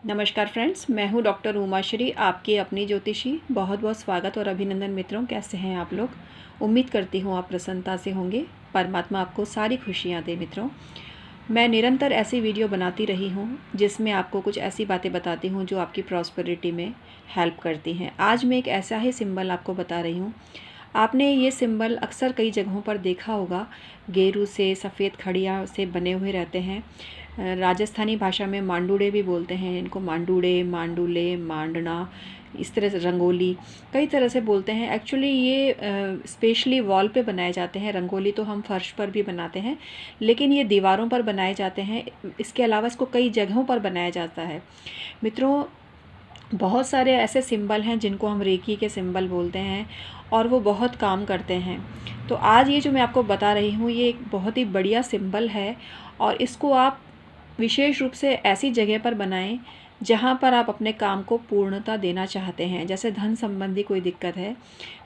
नमस्कार फ्रेंड्स, मैं हूं डॉक्टर उमाश्री, आपकी अपनी ज्योतिषी। बहुत बहुत स्वागत और अभिनंदन मित्रों। कैसे हैं आप लोग? उम्मीद करती हूं आप प्रसन्नता से होंगे। परमात्मा आपको सारी खुशियां दे मित्रों। मैं निरंतर ऐसी वीडियो बनाती रही हूं जिसमें आपको कुछ ऐसी बातें बताती हूं जो आपकी प्रॉस्पेरिटी में हेल्प करती हैं। आज मैं एक ऐसा ही सिंबल आपको बता रही हूँ। आपने ये सिंबल अक्सर कई जगहों पर देखा होगा। गेरू से, सफ़ेद खड़िया से बने हुए रहते हैं। राजस्थानी भाषा में मांडूड़े भी बोलते हैं इनको। मांडूड़े, मांडूले, मांडना, इस तरह से रंगोली, कई तरह से बोलते हैं। एक्चुअली ये स्पेशली वॉल पे बनाए जाते हैं। रंगोली तो हम फर्श पर भी बनाते हैं, लेकिन ये दीवारों पर बनाए जाते हैं। इसके अलावा इसको कई जगहों पर बनाया जाता है मित्रों। बहुत सारे ऐसे सिंबल हैं जिनको हम रेकी के सिंबल बोलते हैं और वो बहुत काम करते हैं। तो आज ये जो मैं आपको बता रही हूँ, ये एक बहुत ही बढ़िया सिंबल है और इसको आप विशेष रूप से ऐसी जगह पर बनाएं जहाँ पर आप अपने काम को पूर्णता देना चाहते हैं। जैसे धन संबंधी कोई दिक्कत है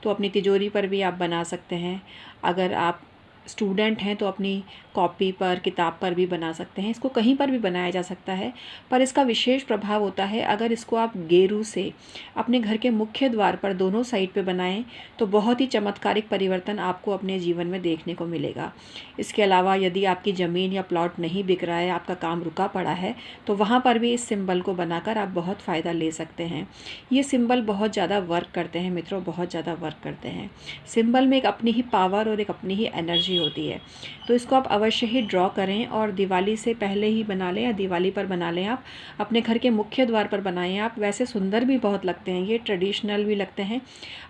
तो अपनी तिजोरी पर भी आप बना सकते हैं। अगर आप स्टूडेंट हैं तो अपनी कॉपी पर, किताब पर भी बना सकते हैं। इसको कहीं पर भी बनाया जा सकता है, पर इसका विशेष प्रभाव होता है अगर इसको आप गेरू से अपने घर के मुख्य द्वार पर दोनों साइड पे बनाएं तो बहुत ही चमत्कारिक परिवर्तन आपको अपने जीवन में देखने को मिलेगा। इसके अलावा यदि आपकी ज़मीन या प्लॉट नहीं बिक रहा है, आपका काम रुका पड़ा है, तो वहाँ पर भी इस सिंबल को बनाकर आप बहुत फ़ायदा ले सकते हैं। ये सिंबल बहुत ज़्यादा वर्क करते हैं मित्रों, बहुत ज़्यादा वर्क करते हैं। सिंबल में एक अपनी ही पावर और एक अपनी ही एनर्जी होती है। तो इसको आप अवश्य ही ड्रॉ करें और दिवाली से पहले ही बना लें या दिवाली पर बना लें। आप अपने घर के मुख्य द्वार पर बनाएं। आप वैसे सुंदर भी बहुत लगते हैं, ये ट्रेडिशनल भी लगते हैं।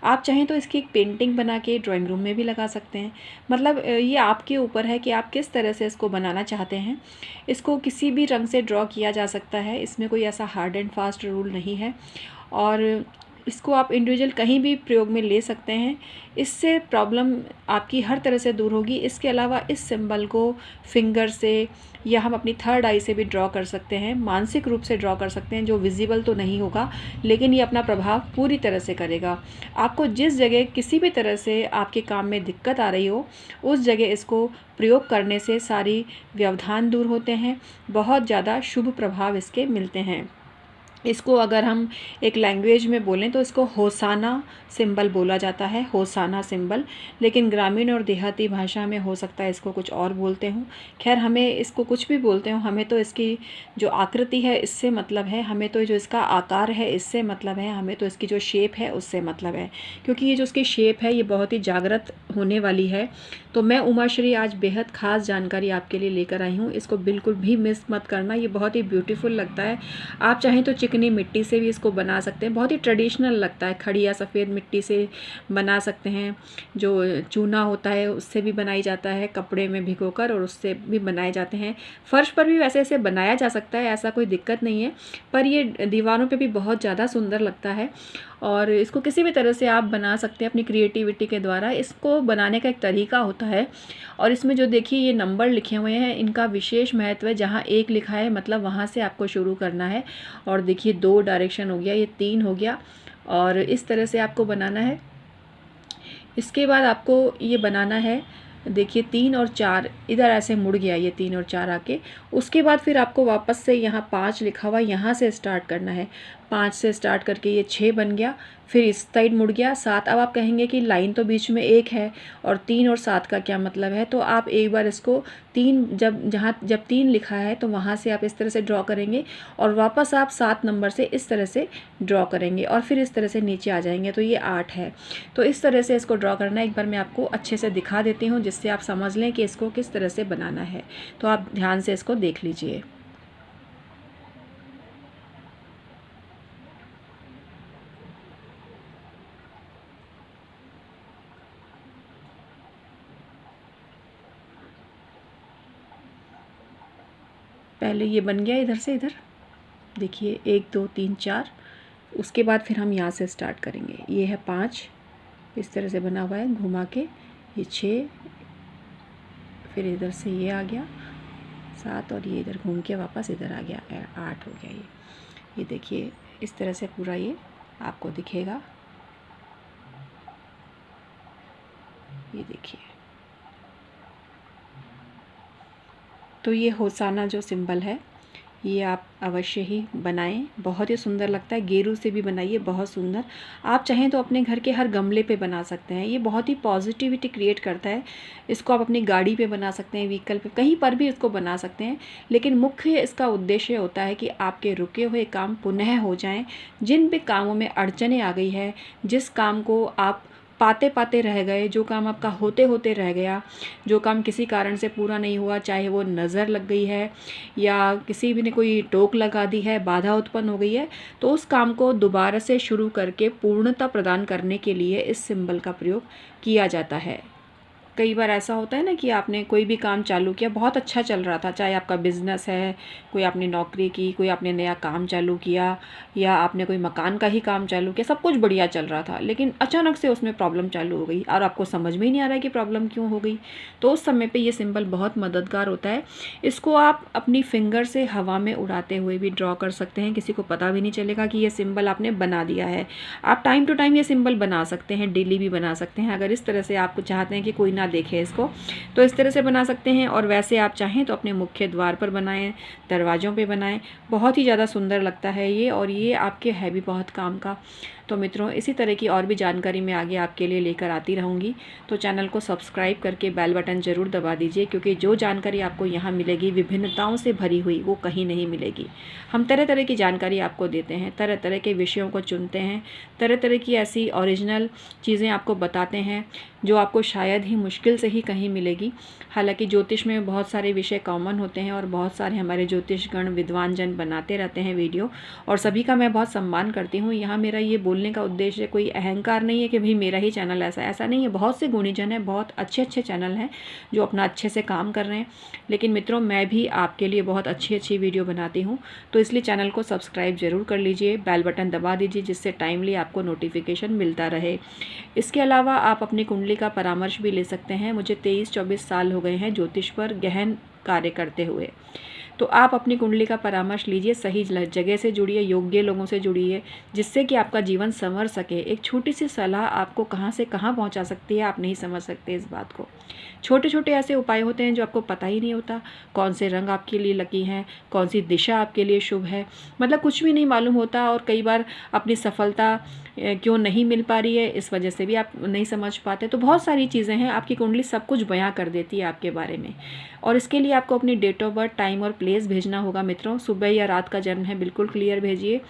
आप चाहें तो इसकी एक पेंटिंग बना के ड्राइंग रूम में भी लगा सकते हैं। मतलब ये आपके ऊपर है कि आप किस तरह से इसको बनाना चाहते हैं। इसको किसी भी रंग से ड्रॉ किया जा सकता है, इसमें कोई ऐसा हार्ड एंड फास्ट रूल नहीं है और इसको आप इंडिविजुअल कहीं भी प्रयोग में ले सकते हैं। इससे प्रॉब्लम आपकी हर तरह से दूर होगी। इसके अलावा इस सिंबल को फिंगर से या हम अपनी थर्ड आई से भी ड्रॉ कर सकते हैं, मानसिक रूप से ड्रॉ कर सकते हैं, जो विजिबल तो नहीं होगा लेकिन ये अपना प्रभाव पूरी तरह से करेगा। आपको जिस जगह किसी भी तरह से आपके काम में दिक्कत आ रही हो, उस जगह इसको प्रयोग करने से सारी व्यवधान दूर होते हैं। बहुत ज़्यादा शुभ प्रभाव इसके मिलते हैं। इसको अगर हम एक लैंग्वेज में बोलें तो इसको होसाना सिंबल बोला जाता है, होसाना सिंबल। लेकिन ग्रामीण और देहाती भाषा में हो सकता है इसको कुछ और बोलते हों। खैर, हमें इसको कुछ भी बोलते हों, हमें तो इसकी जो आकृति है इससे मतलब है, हमें तो जो इसका आकार है इससे मतलब है, हमें तो इसकी जो शेप है उससे मतलब है। क्योंकि ये जो इसकी शेप है ये बहुत ही जागृत होने वाली है। तो मैं उमाश्री आज बेहद ख़ास जानकारी आपके लिए लेकर आई हूँ। इसको बिल्कुल भी मिस मत करना, ये बहुत ही ब्यूटीफुल लगता है। आप चाहें तो चिकनी मिट्टी से भी इसको बना सकते हैं, बहुत ही ट्रेडिशनल लगता है। खड़ी या सफ़ेद मिट्टी से बना सकते हैं, जो चूना होता है उससे भी बनाई जाता है, कपड़े में भिगोकर, और उससे भी बनाए जाते हैं। फर्श पर भी वैसे ऐसे बनाया जा सकता है, ऐसा कोई दिक्कत नहीं है, पर ये दीवारों पे भी बहुत ज़्यादा सुंदर लगता है। और इसको किसी भी तरह से आप बना सकते हैं अपनी क्रिएटिविटी के द्वारा। इसको बनाने का एक तरीका होता है और इसमें जो देखिए ये नंबर लिखे हुए हैं, इनका विशेष महत्व है। जहाँ 1 लिखा है मतलब वहाँ से आपको शुरू करना है। और देखिए 2 डायरेक्शन हो गया, ये 3 हो गया, और इस तरह से आपको बनाना है। इसके बाद आपको ये बनाना है, देखिए 3 और 4 इधर ऐसे मुड़ गया, ये 3 और 4 आके। उसके बाद फिर आपको वापस से यहाँ 5 लिखा हुआ यहाँ से स्टार्ट करना है। 5 से स्टार्ट करके ये 6 बन गया, फिर इस साइड मुड़ गया 7। अब आप कहेंगे कि लाइन तो बीच में 1 है और 3 और 7 का क्या मतलब है, तो आप एक बार इसको 3 जब 3 लिखा है तो वहाँ से आप इस तरह से ड्रॉ करेंगे और वापस आप 7 नंबर से इस तरह से ड्रॉ करेंगे और फिर इस तरह से नीचे आ जाएंगे, तो ये 8 है। तो इस तरह से इसको ड्रॉ करना है। एक बार मैं आपको अच्छे से दिखा देती हूँ जिससे आप समझ लें कि इसको किस तरह से बनाना है। तो आप ध्यान से इसको देख लीजिए। पहले ये बन गया इधर से इधर, देखिए 1 2 3 4। उसके बाद फिर हम यहाँ से स्टार्ट करेंगे। ये है 5, इस तरह से बना हुआ है घुमा के, ये 6, फिर इधर से ये आ गया 7 और ये इधर घूम के वापस इधर आ गया 8 हो गया। ये देखिए इस तरह से पूरा ये आपको दिखेगा। ये देखिए, तो ये होसाना जो सिंबल है ये आप अवश्य ही बनाएं, बहुत ही सुंदर लगता है। गेरू से भी बनाइए, बहुत सुंदर। आप चाहें तो अपने घर के हर गमले पे बना सकते हैं। ये बहुत ही पॉजिटिविटी क्रिएट करता है। इसको आप अपनी गाड़ी पे बना सकते हैं, व्हीकल पे, कहीं पर भी इसको बना सकते हैं। लेकिन मुख्य इसका उद्देश्य होता है कि आपके रुके हुए काम पुनः हो जाएं। जिन भी कामों में अड़चनें आ गई है, जिस काम को आप पाते पाते रह गए, जो काम आपका होते होते रह गया, जो काम किसी कारण से पूरा नहीं हुआ, चाहे वो नज़र लग गई है या किसी भी ने कोई टोक लगा दी है, बाधा उत्पन्न हो गई है, तो उस काम को दोबारा से शुरू करके पूर्णता प्रदान करने के लिए इस सिंबल का प्रयोग किया जाता है। कई बार ऐसा होता है ना कि आपने कोई भी काम चालू किया, बहुत अच्छा चल रहा था, चाहे आपका बिज़नेस है, कोई आपने नौकरी की, कोई आपने नया काम चालू किया, या आपने कोई मकान का ही काम चालू किया, सब कुछ बढ़िया चल रहा था, लेकिन अचानक से उसमें प्रॉब्लम चालू हो गई और आपको समझ में ही नहीं आ रहा है कि प्रॉब्लम क्यों हो गई। तो उस समय पर ये सिंबल बहुत मददगार होता है। इसको आप अपनी फिंगर से हवा में उड़ाते हुए भी ड्रॉ कर सकते हैं, किसी को पता भी नहीं चलेगा कि ये सिंबल आपने बना दिया है। आप टाइम टू टाइम ये सिंबल बना सकते हैं, डेली भी बना सकते हैं। अगर इस तरह से आप चाहते हैं कि कोई ना देखे इसको, तो इस तरह से बना सकते हैं। और वैसे आप चाहें तो अपने मुख्य द्वार पर बनाएं, दरवाज़ों पे बनाएं, बहुत ही ज़्यादा सुंदर लगता है ये, और ये आपके है भी बहुत काम का। तो मित्रों, इसी तरह की और भी जानकारी मैं आगे आपके लिए लेकर आती रहूँगी। तो चैनल को सब्सक्राइब करके बेल बटन ज़रूर दबा दीजिए, क्योंकि जो जानकारी आपको यहाँ मिलेगी विभिन्नताओं से भरी हुई, वो कहीं नहीं मिलेगी। हम तरह तरह की जानकारी आपको देते हैं, तरह तरह के विषयों को चुनते हैं, तरह तरह की ऐसी ओरिजिनल चीज़ें आपको बताते हैं जो आपको शायद ही मुश्किल से ही कहीं मिलेगी। हालांकि ज्योतिष में बहुत सारे विषय कॉमन होते हैं और बहुत सारे हमारे ज्योतिषगण विद्वान जन बनाते रहते हैं वीडियो, और सभी का मैं बहुत सम्मान करती हूँ। यहाँ मेरा ये बोलने का उद्देश्य कोई अहंकार नहीं है कि भाई मेरा ही चैनल ऐसा नहीं है। बहुत से गुणीजन हैं, बहुत अच्छे अच्छे चैनल हैं जो अपना अच्छे से काम कर रहे हैं। लेकिन मित्रों, मैं भी आपके लिए बहुत अच्छी अच्छी वीडियो बनाती हूँ, तो इसलिए चैनल को सब्सक्राइब ज़रूर कर लीजिए, बेल बटन दबा दीजिए, जिससे टाइमली आपको नोटिफिकेशन मिलता रहे। इसके अलावा आप अपनी कुंडली का परामर्श भी ले सकते हैं। मुझे 23-24 साल हो गए हैं ज्योतिष पर गहन कार्य करते हुए। तो आप अपनी कुंडली का परामर्श लीजिए, सही जगह से जुड़िए, योग्य लोगों से जुड़िए, जिससे कि आपका जीवन संवर सके। एक छोटी सी सलाह आपको कहाँ से कहाँ पहुँचा सकती है, आप नहीं समझ सकते इस बात को। छोटे छोटे ऐसे उपाय होते हैं जो आपको पता ही नहीं होता, कौन से रंग आपके लिए लकी हैं, कौन सी दिशा आपके लिए शुभ है, मतलब कुछ भी नहीं मालूम होता। और कई बार अपनी सफलता क्यों नहीं मिल पा रही है, इस वजह से भी आप नहीं समझ पाते। तो बहुत सारी चीज़ें हैं, आपकी कुंडली सब कुछ बयां कर देती है आपके बारे में। और इसके लिए आपको अपनी डेट ऑफ बर्थ, टाइम और प्लेस भेजना होगा मित्रों। सुबह या रात का जन्म है, बिल्कुल क्लियर भेजिए।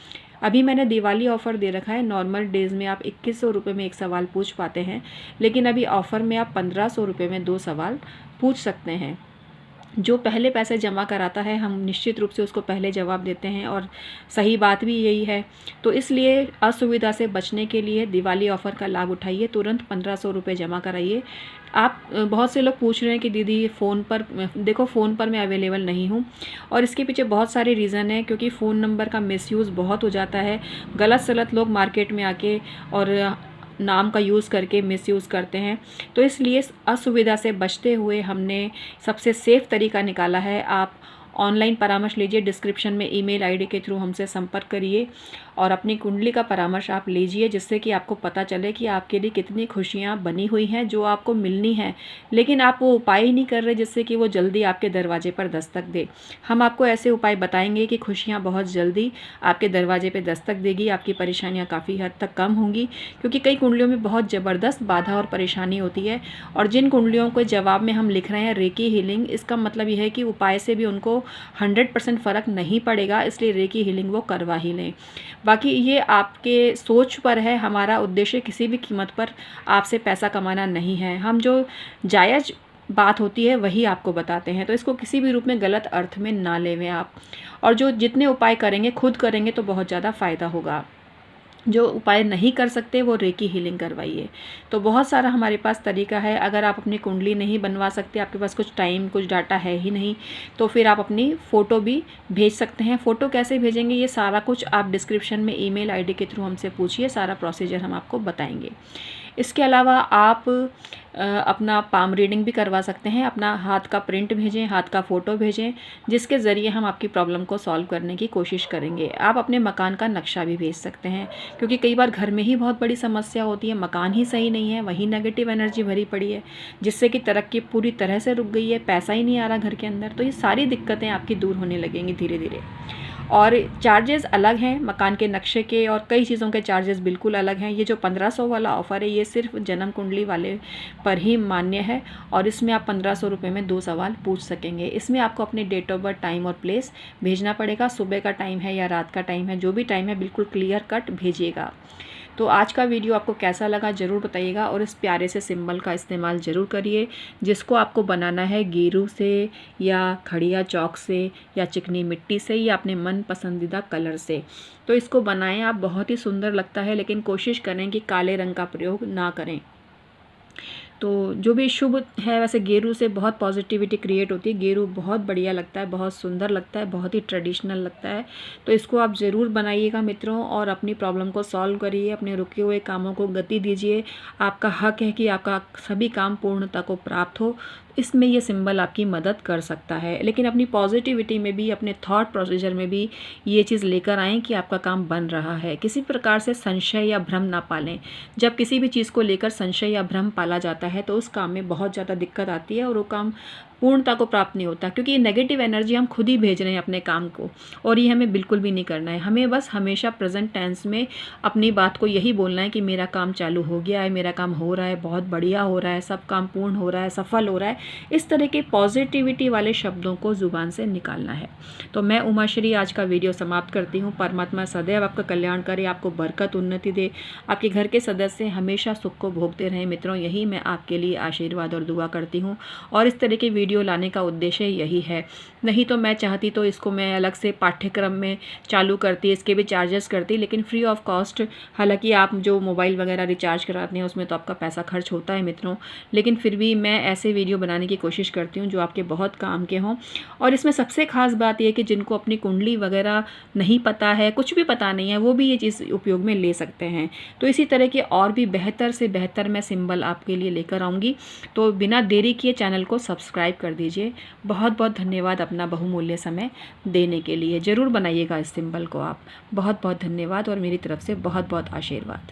अभी मैंने दिवाली ऑफ़र दे रखा है। नॉर्मल डेज़ में आप 2100 रुपये में एक सवाल पूछ पाते हैं, लेकिन अभी ऑफ़र में आप 1500 रुपये में 2 सवाल पूछ सकते हैं। जो पहले पैसे जमा कराता है, हम निश्चित रूप से उसको पहले जवाब देते हैं, और सही बात भी यही है। तो इसलिए असुविधा से बचने के लिए दिवाली ऑफ़र का लाभ उठाइए, तुरंत 1500 रुपये जमा कराइए। आप बहुत से लोग पूछ रहे हैं कि दीदी फ़ोन पर, देखो फ़ोन पर मैं अवेलेबल नहीं हूँ, और इसके पीछे बहुत सारे रीज़न है, क्योंकि फ़ोन नंबर का मिसयूज़ बहुत हो जाता है। गलत सलत लोग मार्केट में आके और नाम का यूज़ करके मिसयूज़ करते हैं। तो इसलिए असुविधा से बचते हुए हमने सबसे सेफ़ तरीका निकाला है। आप ऑनलाइन परामर्श लीजिए, डिस्क्रिप्शन में ईमेल आईडी के थ्रू हमसे संपर्क करिए और अपनी कुंडली का परामर्श आप लीजिए, जिससे कि आपको पता चले कि आपके लिए कितनी खुशियाँ बनी हुई हैं जो आपको मिलनी है, लेकिन आप वो उपाय ही नहीं कर रहे जिससे कि वो जल्दी आपके दरवाजे पर दस्तक दे। हम आपको ऐसे उपाय बताएंगे कि खुशियाँ बहुत जल्दी आपके दरवाजे पर दस्तक देगी, आपकी परेशानियाँ काफ़ी हद तक कम होंगी, क्योंकि कई कुंडलियों में बहुत ज़बरदस्त बाधा और परेशानी होती है। और जिन कुंडलियों के जवाब में हम लिख रहे हैं रेकी हीलिंग, इसका मतलब यह है कि उपाय से भी उनको 100% फ़र्क नहीं पड़ेगा, इसलिए रेकी हीलिंग वो करवा ही लें। बाकी ये आपके सोच पर है। हमारा उद्देश्य किसी भी कीमत पर आपसे पैसा कमाना नहीं है। हम जो जायज़ बात होती है वही आपको बताते हैं, तो इसको किसी भी रूप में गलत अर्थ में ना लेवें आप। और जो जितने उपाय करेंगे, खुद करेंगे तो बहुत ज़्यादा फ़ायदा होगा। जो उपाय नहीं कर सकते वो रेकी हीलिंग करवाइए। तो बहुत सारा हमारे पास तरीका है। अगर आप अपनी कुंडली नहीं बनवा सकते, आपके पास कुछ टाइम, कुछ डाटा है ही नहीं, तो फिर आप अपनी फ़ोटो भी भेज सकते हैं। फ़ोटो कैसे भेजेंगे, ये सारा कुछ आप डिस्क्रिप्शन में ईमेल आईडी के थ्रू हमसे पूछिए, सारा प्रोसीजर हम आपको बताएंगे। इसके अलावा आप अपना पाम रीडिंग भी करवा सकते हैं। अपना हाथ का प्रिंट भेजें, हाथ का फ़ोटो भेजें, जिसके ज़रिए हम आपकी प्रॉब्लम को सॉल्व करने की कोशिश करेंगे। आप अपने मकान का नक्शा भी भेज सकते हैं, क्योंकि कई बार घर में ही बहुत बड़ी समस्या होती है, मकान ही सही नहीं है, वहीं नेगेटिव एनर्जी भरी पड़ी है, जिससे कि तरक्की पूरी तरह से रुक गई है, पैसा ही नहीं आ रहा घर के अंदर। तो ये सारी दिक्कतें आपकी दूर होने लगेंगी धीरे धीरे। और चार्जेस अलग हैं मकान के नक्शे के, और कई चीज़ों के चार्जेस बिल्कुल अलग हैं। ये जो 1500 वाला ऑफ़र है, ये सिर्फ जन्म कुंडली वाले पर ही मान्य है, और इसमें आप 1500 रुपये में 2 सवाल पूछ सकेंगे। इसमें आपको अपनी डेट ऑफ बर्थ, टाइम और प्लेस भेजना पड़ेगा। सुबह का टाइम है या रात का टाइम है, जो भी टाइम है बिल्कुल क्लियर कट भेजिएगा। तो आज का वीडियो आपको कैसा लगा ज़रूर बताइएगा, और इस प्यारे से सिंबल का इस्तेमाल ज़रूर करिए, जिसको आपको बनाना है गेरू से या खड़िया चौक से या चिकनी मिट्टी से या अपने मन पसंदीदा कलर से। तो इसको बनाएं आप, बहुत ही सुंदर लगता है, लेकिन कोशिश करें कि काले रंग का प्रयोग ना करें। तो जो भी शुभ है, वैसे गेरू से बहुत पॉजिटिविटी क्रिएट होती है। गेरू बहुत बढ़िया लगता है, बहुत सुंदर लगता है, बहुत ही ट्रेडिशनल लगता है। तो इसको आप ज़रूर बनाइएगा मित्रों, और अपनी प्रॉब्लम को सॉल्व करिए, अपने रुके हुए कामों को गति दीजिए। आपका हक है कि आपका सभी काम पूर्णता को प्राप्त हो। इसमें ये सिंबल आपकी मदद कर सकता है, लेकिन अपनी पॉजिटिविटी में भी, अपने थॉट प्रोसीजर में भी ये चीज़ लेकर आएँ कि आपका काम बन रहा है। किसी प्रकार से संशय या भ्रम ना पालें। जब किसी भी चीज़ को लेकर संशय या भ्रम पाला जाता है तो उस काम में बहुत ज़्यादा दिक्कत आती है, और वो काम पूर्णता को प्राप्त नहीं होता, क्योंकि ये नेगेटिव एनर्जी हम खुद ही भेज रहे हैं अपने काम को, और ये हमें बिल्कुल भी नहीं करना है। हमें बस हमेशा प्रेजेंट टेंस में अपनी बात को यही बोलना है कि मेरा काम चालू हो गया है, मेरा काम हो रहा है, बहुत बढ़िया हो रहा है, सब काम पूर्ण हो रहा है, सफल हो रहा है। इस तरह के पॉजिटिविटी वाले शब्दों को ज़ुबान से निकालना है। तो मैं उमाश्री आज का वीडियो समाप्त करती हूँ। परमात्मा सदैव आपका कल्याण करे, आपको बरकत उन्नति दे, आपके घर के सदस्य हमेशा सुख को भोगते रहें मित्रों। यही मैं आपके लिए आशीर्वाद और दुआ करती हूँ, और इस तरह के वीडियो लाने का उद्देश्य यही है। नहीं तो मैं चाहती तो इसको मैं अलग से पाठ्यक्रम में चालू करती, इसके भी चार्जेस करती, लेकिन फ्री ऑफ कॉस्ट। हालांकि आप जो मोबाइल वगैरह रिचार्ज कराते हैं उसमें तो आपका पैसा खर्च होता है मित्रों, लेकिन फिर भी मैं ऐसे वीडियो बनाने की कोशिश करती हूँ जो आपके बहुत काम के हों। और इसमें सबसे खास बात यह कि जिनको अपनी कुंडली वगैरह नहीं पता है, कुछ भी पता नहीं है, वो भी ये चीज़ उपयोग में ले सकते हैं। तो इसी तरह के और भी बेहतर से बेहतर मैं सिंबल आपके लिए लेकर आऊँगी। तो बिना देरी किए चैनल को सब्सक्राइब कर दीजिए। बहुत बहुत धन्यवाद अपना बहुमूल्य समय देने के लिए। ज़रूर बनाइएगा इस सिंबल को आप। बहुत बहुत धन्यवाद, और मेरी तरफ से बहुत बहुत आशीर्वाद।